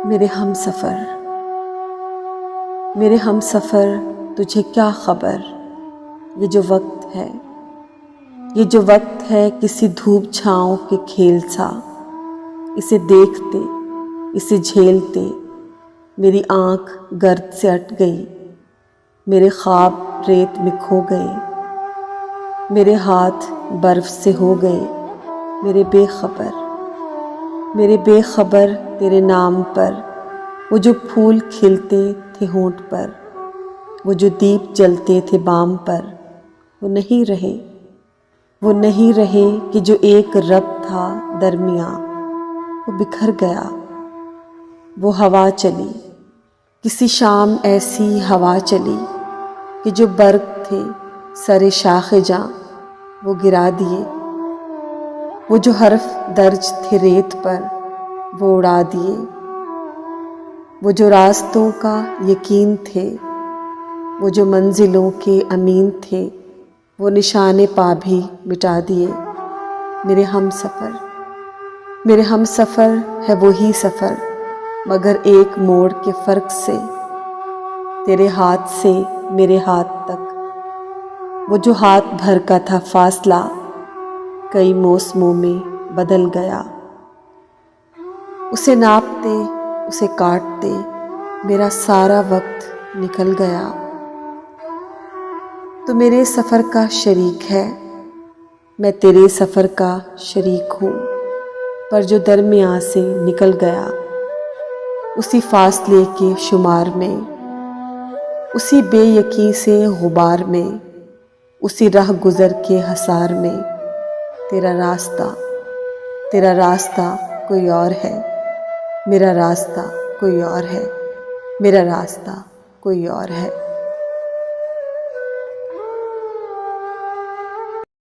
میرے ہم سفر، میرے ہم سفر تجھے کیا خبر، یہ جو وقت ہے، یہ جو وقت ہے کسی دھوپ چھاؤں کے کھیل سا، اسے دیکھتے اسے جھیلتے میری آنکھ گرد سے اٹ گئی، میرے خواب ریت میں کھو گئے، میرے ہاتھ برف سے ہو گئے، میرے بے خبر تیرے نام پر، وہ جو پھول کھلتے تھے ہونٹ پر، وہ جو دیپ جلتے تھے بام پر، وہ نہیں رہے کہ جو ایک رب تھا درمیاں، وہ بکھر گیا۔ وہ ہوا چلی، کسی شام ایسی ہوا چلی کہ جو برگ تھے سر شاخ جاں وہ گرا دیے، وہ جو حرف درج تھے ریت پر وہ اڑا دیے، وہ جو راستوں کا یقین تھے، وہ جو منزلوں کے امین تھے، وہ نشان پا بھی مٹا دیے۔ میرے ہم سفر ہے وہی سفر، مگر ایک موڑ کے فرق سے، تیرے ہاتھ سے میرے ہاتھ تک، وہ جو ہاتھ بھر کا تھا فاصلہ کئی موسموں میں بدل گیا، اسے ناپتے اسے کاٹتے میرا سارا وقت نکل گیا۔ تو میرے سفر کا شریک ہے، میں تیرے سفر کا شریک ہوں، پر جو درمیان سے نکل گیا، اسی فاصلے کے شمار میں، اسی بے یقیں سے غبار میں، اسی راہ گزر کے حصار میں، تیرا راستہ کوئی اور ہے، میرا راستہ کوئی اور ہے، میرا راستہ کوئی اور ہے۔